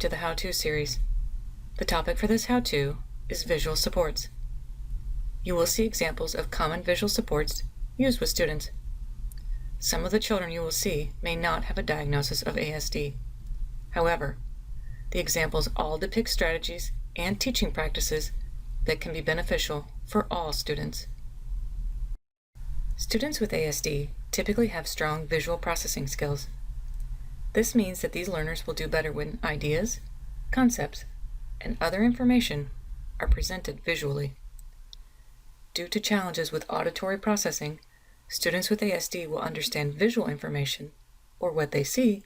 to the How-To series. The topic for this how-to is visual supports. You will see examples of common visual supports used with students. Some of the children you will see may not have a diagnosis of ASD. However, the examples all depict strategies and teaching practices that can be beneficial for all students. Students with ASD typically have strong visual processing skills. This means that these learners will do better when ideas, concepts, and other information are presented visually. Due to challenges with auditory processing, students with ASD will understand visual information, or what they see,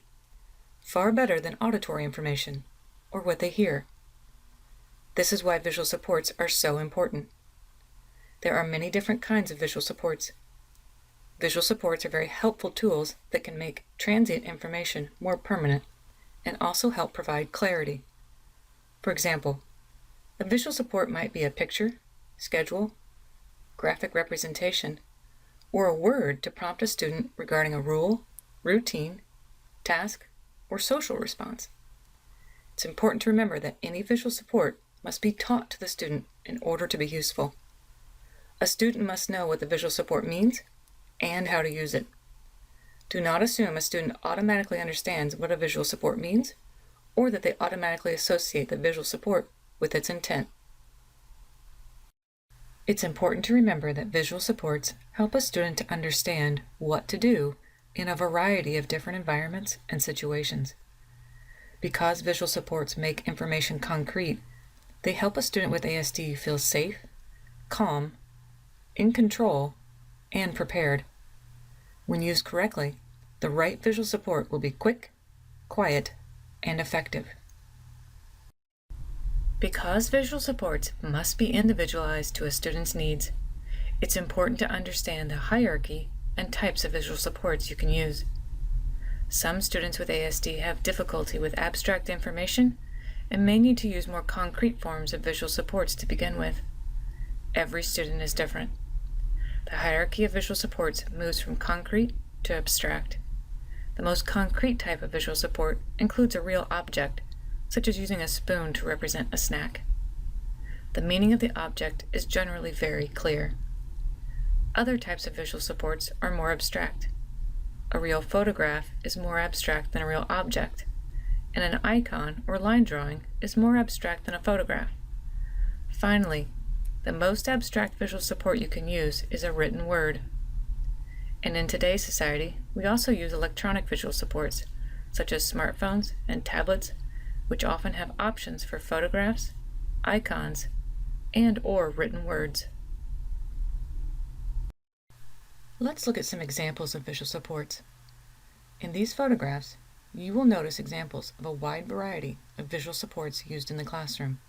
far better than auditory information, or what they hear. This is why visual supports are so important. There are many different kinds of visual supports. Visual supports are very helpful tools that can make transient information more permanent and also help provide clarity. For example, a visual support might be a picture, schedule, graphic representation, or a word to prompt a student regarding a rule, routine, task, or social response. It's important to remember that any visual support must be taught to the student in order to be useful. A student must know what the visual support means and how to use it. Do not assume a student automatically understands what a visual support means, or that they automatically associate the visual support with its intent. It's important to remember that visual supports help a student to understand what to do in a variety of different environments and situations. Because visual supports make information concrete, they help a student with ASD feel safe, calm, in control, and prepared. When used correctly, the right visual support will be quick, quiet, and effective. Because visual supports must be individualized to a student's needs, it's important to understand the hierarchy and types of visual supports you can use. Some students with ASD have difficulty with abstract information and may need to use more concrete forms of visual supports to begin with. Every student is different. The hierarchy of visual supports moves from concrete to abstract. The most concrete type of visual support includes a real object, such as using a spoon to represent a snack. The meaning of the object is generally very clear. Other types of visual supports are more abstract. A real photograph is more abstract than a real object, and an icon or line drawing is more abstract than a photograph. Finally, the most abstract visual support you can use is a written word. And in today's society, we also use electronic visual supports, such as smartphones and tablets, which often have options for photographs, icons, and/or written words. Let's look at some examples of visual supports. In these photographs, you will notice examples of a wide variety of visual supports used in the classroom.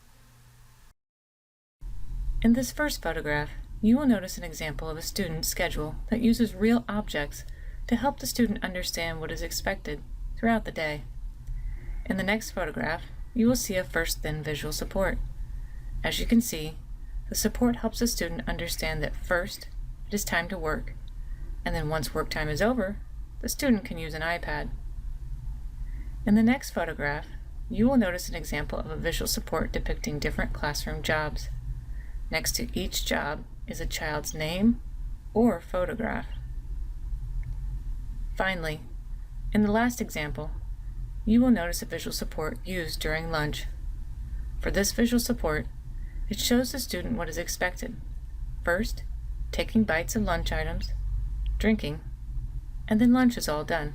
In this first photograph, you will notice an example of a student's schedule that uses real objects to help the student understand what is expected throughout the day. In the next photograph, you will see a first-then visual support. As you can see, the support helps the student understand that first, it is time to work, and then once work time is over, the student can use an iPad. In the next photograph, you will notice an example of a visual support depicting different classroom jobs. Next to each job is a child's name or photograph. Finally, in the last example, you will notice a visual support used during lunch. For this visual support, it shows the student what is expected. First, taking bites of lunch items, drinking, and then lunch is all done.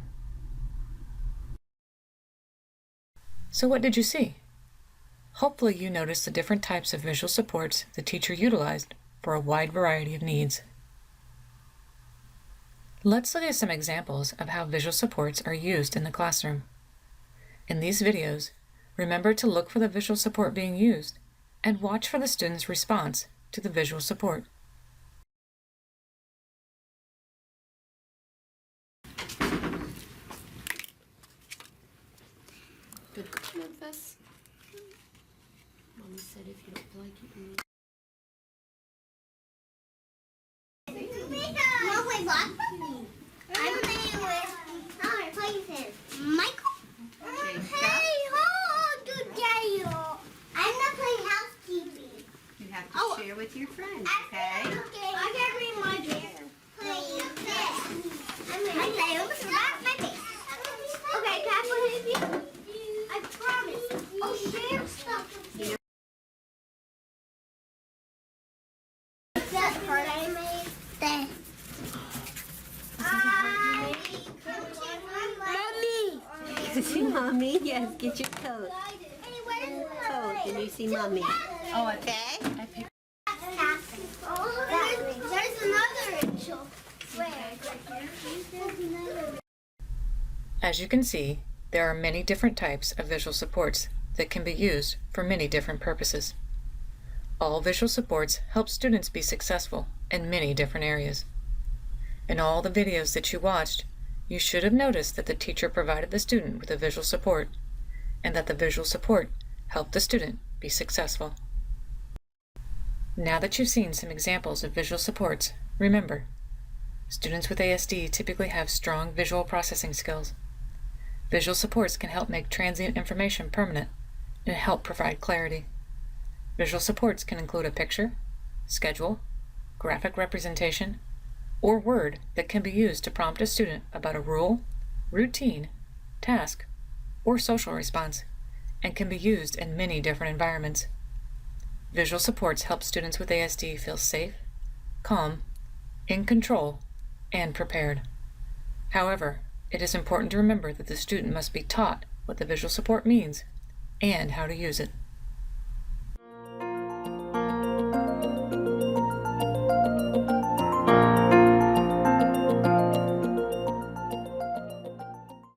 So what did you see? Hopefully you noticed the different types of visual supports the teacher utilized for a wide variety of needs. Let's look at some examples of how visual supports are used in the classroom. In these videos, remember to look for the visual support being used and watch for the student's response to the visual support. Good, Memphis. Mommy said if you don't like it, you No, wait, what? I'm playing with. How am I playing with him? Michael? Hey, hold, dude. have to share with your friends, okay? Okay, I gotta read my bear. Please. I almost forgot my bear. Okay, can I put it in you? I promise. Oh, share stuff. That heart I made. There. Mommy. See mommy? Yes, get your coat. Coat, and you see mommy. Oh, okay? There's another Rachel. Where? As you can see, there are many different types of visual supports that can be used for many different purposes. All visual supports help students be successful in many different areas. In all the videos that you watched, you should have noticed that the teacher provided the student with a visual support, and that the visual support helped the student be successful. Now that you've seen some examples of visual supports, remember, students with ASD typically have strong visual processing skills. Visual supports can help make transient information permanent and help provide clarity. Visual supports can include a picture, schedule, graphic representation, or word that can be used to prompt a student about a rule, routine, task, or social response, and can be used in many different environments. Visual supports help students with ASD feel safe, calm, in control, and prepared. However, it is important to remember that the student must be taught what the visual support means and how to use it.